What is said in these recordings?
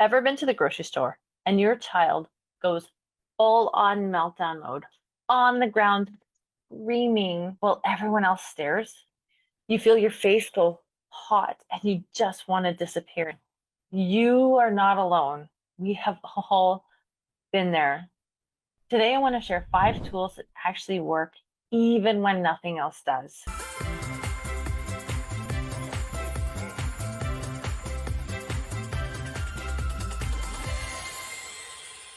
Ever been to the grocery store and your child goes full on meltdown mode on the ground, screaming while everyone else stares? You feel your face go hot and you just want to disappear. You are not alone. We have all been there. Today, I want to share 5 tools that actually work even when nothing else does.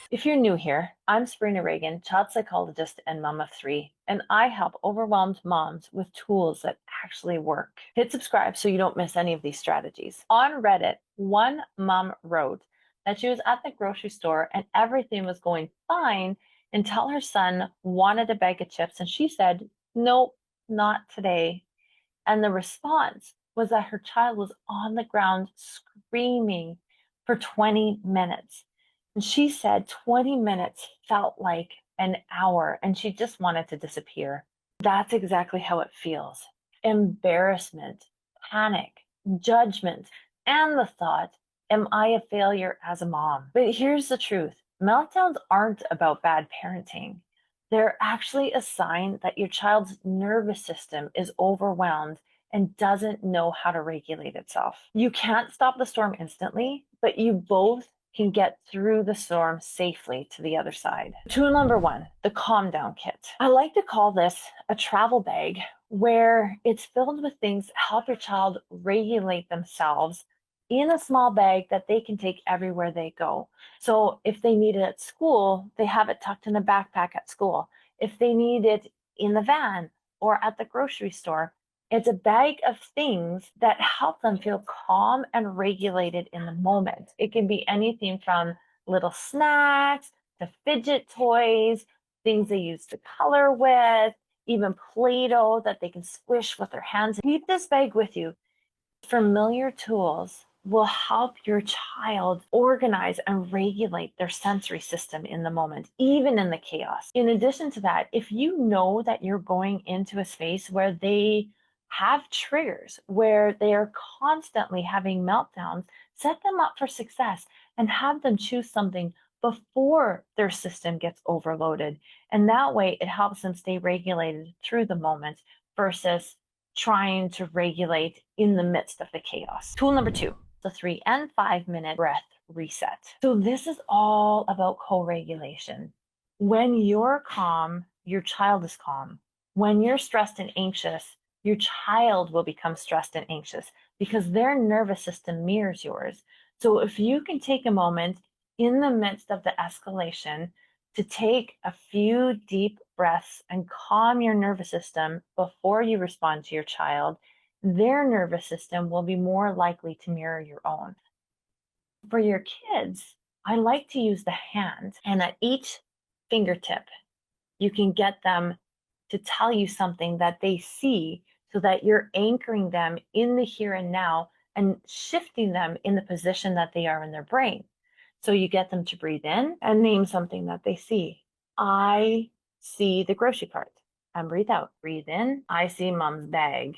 If you're new here, I'm Sabrina Reagan, child psychologist and mom of 3, and I help overwhelmed moms with tools that actually work. Hit subscribe so you don't miss any of these strategies. On Reddit, one mom wrote that she was at the grocery store and everything was going fine until her son wanted a bag of chips and she said, "Nope, not today." And the response was that her child was on the ground screaming for 20 minutes. And she said 20 minutes felt like an hour and she just wanted to disappear. That's exactly how it feels. Embarrassment, panic, judgment, and the thought, am I a failure as a mom? But here's the truth. Meltdowns aren't about bad parenting. They're actually a sign that your child's nervous system is overwhelmed and doesn't know how to regulate itself. You can't stop the storm instantly, but you both can get through the storm safely to the other side. Tool number 1, the calm down kit. I like to call this a travel bag where it's filled with things that help your child regulate themselves in a small bag that they can take everywhere they go. So if they need it at school, they have it tucked in a backpack at school. If they need it in the van or at the grocery store, it's a bag of things that help them feel calm and regulated in the moment. It can be anything from little snacks to fidget toys, things they use to color with, even Play-Doh that they can squish with their hands. Keep this bag with you. Familiar tools will help your child organize and regulate their sensory system in the moment, even in the chaos. In addition to that, if you know that you're going into a space where they have triggers, where they are constantly having meltdowns, set them up for success and have them choose something before their system gets overloaded. And that way it helps them stay regulated through the moment versus trying to regulate in the midst of the chaos. Tool number 2, the 3 and 5 minute breath reset. So this is all about co-regulation. When you're calm, your child is calm. When you're stressed and anxious, your child will become stressed and anxious because their nervous system mirrors yours. So if you can take a moment in the midst of the escalation to take a few deep breaths and calm your nervous system before you respond to your child, their nervous system will be more likely to mirror your own. For your kids, I like to use the hand, and at each fingertip, you can get them to tell you something that they see so that you're anchoring them in the here and now and shifting them in the position that they are in their brain. So you get them to breathe in and name something that they see. I see the grocery cart, and breathe out. Breathe in, I see mom's bag.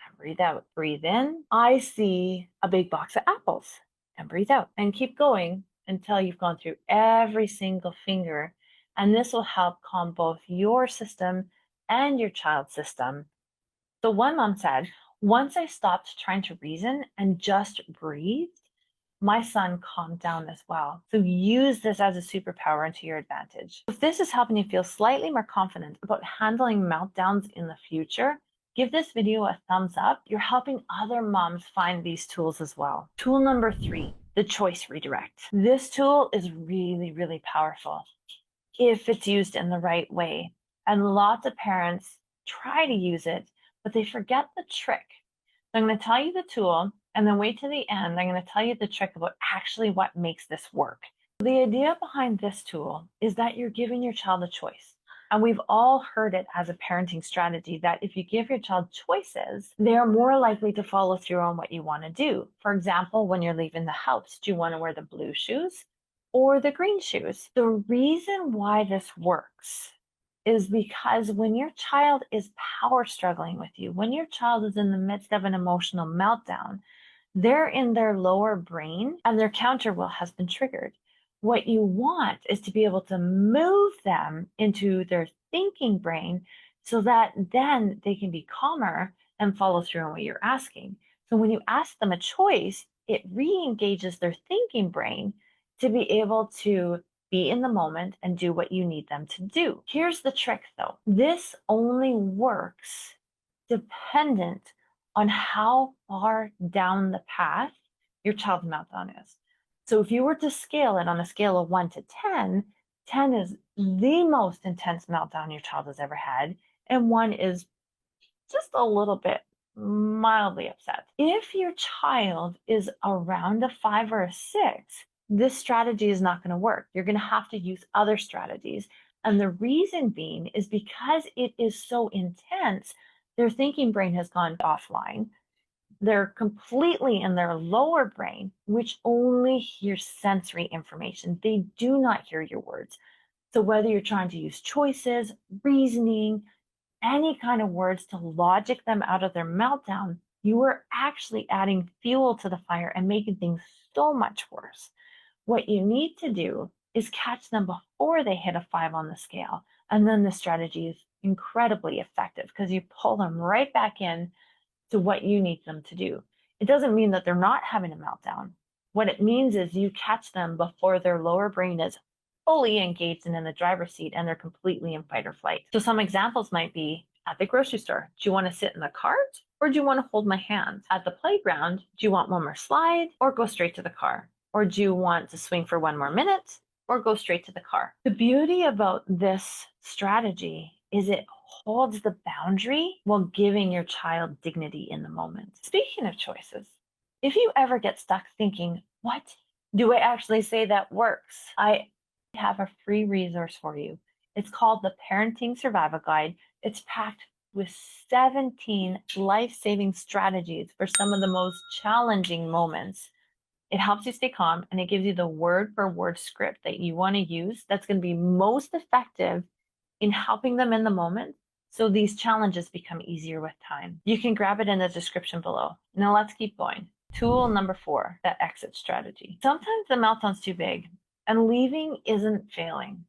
And breathe out. Breathe in, I see a big box of apples. And breathe out. And keep going until you've gone through every single finger. And this will help calm both your system and your child's system. So one mom said, once I stopped trying to reason and just breathed, my son calmed down as well. So use this as a superpower into your advantage. If this is helping you feel slightly more confident about handling meltdowns in the future, give this video a thumbs up. You're helping other moms find these tools as well. Tool number 3, the choice redirect. This tool is really, really powerful if it's used in the right way. And lots of parents try to use it, but they forget the trick. So I'm going to tell you the tool, and then wait to the end. I'm going to tell you the trick about actually what makes this work. The idea behind this tool is that you're giving your child a choice. And we've all heard it as a parenting strategy that if you give your child choices, they're more likely to follow through on what you want to do. For example, when you're leaving the house, do you want to wear the blue shoes or the green shoes? The reason why this works is because when your child is power struggling with you, when your child is in the midst of an emotional meltdown, They're in their lower brain and their counter will has been triggered. What you want is to be able to move them into their thinking brain so that then they can be calmer and follow through on what you're asking. So when you ask them a choice, it re-engages their thinking brain to be able to be in the moment and do what you need them to do. Here's the trick though. This only works dependent on how far down the path your child's meltdown is. So if you were to scale it on a scale of 1 to 10, 10 is the most intense meltdown your child has ever had, and 1 is just a little bit mildly upset. If your child is around a 5 or a 6, this strategy is not going to work. You're going to have to use other strategies. And the reason being is because it is so intense, their thinking brain has gone offline. They're completely in their lower brain, which only hears sensory information. They do not hear your words. So whether you're trying to use choices, reasoning, any kind of words to logic them out of their meltdown, you are actually adding fuel to the fire and making things so much worse. What you need to do is catch them before they hit a 5 on the scale. And then the strategy is incredibly effective because you pull them right back in to what you need them to do. It doesn't mean that they're not having a meltdown. What it means is you catch them before their lower brain is fully engaged and in the driver's seat and they're completely in fight or flight. So some examples might be at the grocery store. Do you want to sit in the cart or do you want to hold my hand? At the playground, do you want one more slide or go straight to the car? Or do you want to swing for 1 more minute or go straight to the car? The beauty about this strategy is it holds the boundary while giving your child dignity in the moment. Speaking of choices, if you ever get stuck thinking, what do I actually say that works? I have a free resource for you. It's called the Parenting Survival Guide. It's packed with 17 life-saving strategies for some of the most challenging moments. It helps you stay calm and it gives you the word for word script that you want to use that's going to be most effective in helping them in the moment so these challenges become easier with time. You can grab it in the description below. Now let's keep going. Tool number 4, that exit strategy. Sometimes the meltdown's too big and leaving isn't failing.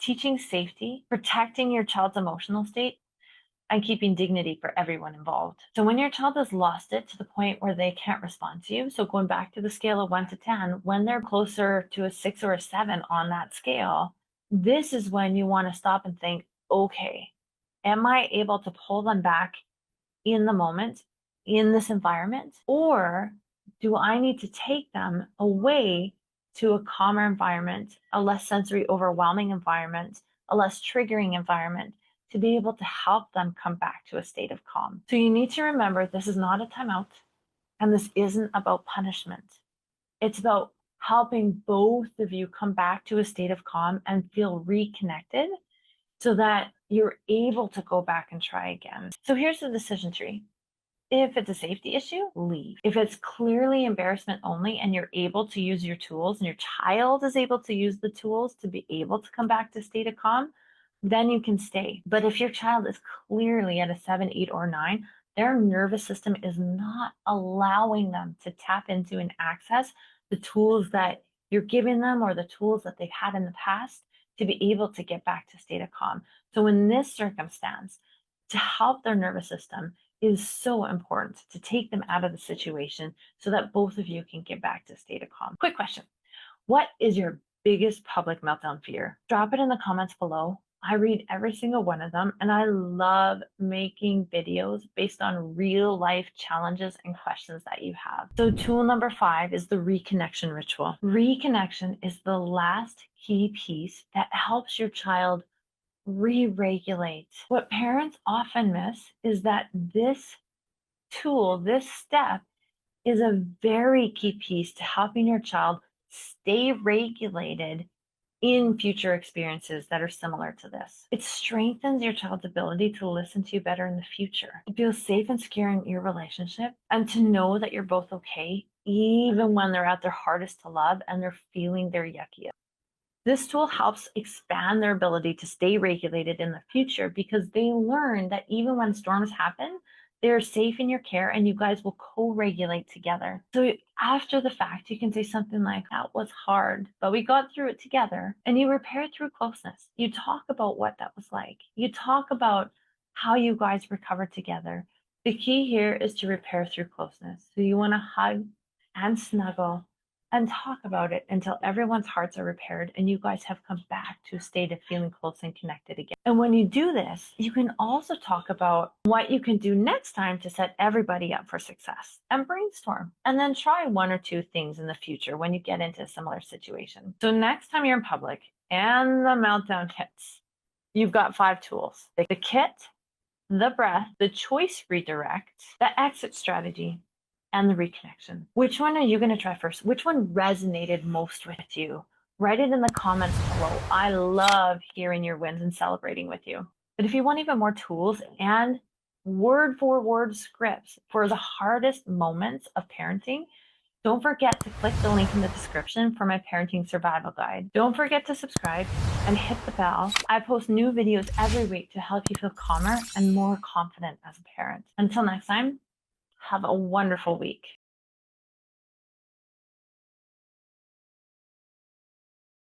Teaching safety, protecting your child's emotional state, and keeping dignity for everyone involved. So when your child has lost it to the point where they can't respond to you, so going back to the scale of 1 to 10, when they're closer to a 6 or a 7 on that scale, this is when you want to stop and think, okay, am I able to pull them back in the moment, in this environment? Or do I need to take them away to a calmer environment, a less sensory overwhelming environment, a less triggering environment to be able to help them come back to a state of calm? So you need to remember this is not a timeout and this isn't about punishment. It's about helping both of you come back to a state of calm and feel reconnected so that you're able to go back and try again. So here's the decision tree. If it's a safety issue, leave. If it's clearly embarrassment only and you're able to use your tools and your child is able to use the tools to be able to come back to a state of calm, then you can stay. But if your child is clearly at a 7, 8, or 9, their nervous system is not allowing them to tap into and access the tools that you're giving them or the tools that they've had in the past to be able to get back to state of calm. So in this circumstance, to help their nervous system is so important to take them out of the situation so that both of you can get back to state of calm. Quick question. What is your biggest public meltdown fear? Drop it in the comments below. I read every single one of them and I love making videos based on real life challenges and questions that you have. So tool number 5 is the reconnection ritual. Reconnection is the last key piece that helps your child re-regulate. What parents often miss is that this tool, this step, is a very key piece to helping your child stay regulated in future experiences that are similar to this. It strengthens your child's ability to listen to you better in the future, to feel safe and secure in your relationship, and to know that you're both okay, even when they're at their hardest to love and they're feeling their yuckiest. This tool helps expand their ability to stay regulated in the future because they learn that even when storms happen, They're safe in your care and you guys will co-regulate together. So after the fact, you can say something like, that was hard, but we got through it together. And you repair through closeness. You talk about what that was like. You talk about how you guys recovered together. The key here is to repair through closeness. So you want to hug and snuggle and talk about it until everyone's hearts are repaired and you guys have come back to a state of feeling close and connected again. And when you do this, you can also talk about what you can do next time to set everybody up for success and brainstorm. And then try one or two things in the future when you get into a similar situation. So next time you're in public and the meltdown hits, you've got 5 tools: the kit, the breath, the choice redirect, the exit strategy, and the reconnection. Which one are you going to try first? Which one resonated most with you? Write it in the comments below. I love hearing your wins and celebrating with you. But if you want even more tools and word for word scripts for the hardest moments of parenting, don't forget to click the link in the description for my parenting survival guide. Don't forget to subscribe and hit the bell. I post new videos every week to help you feel calmer and more confident as a parent. Until next time, have a wonderful week.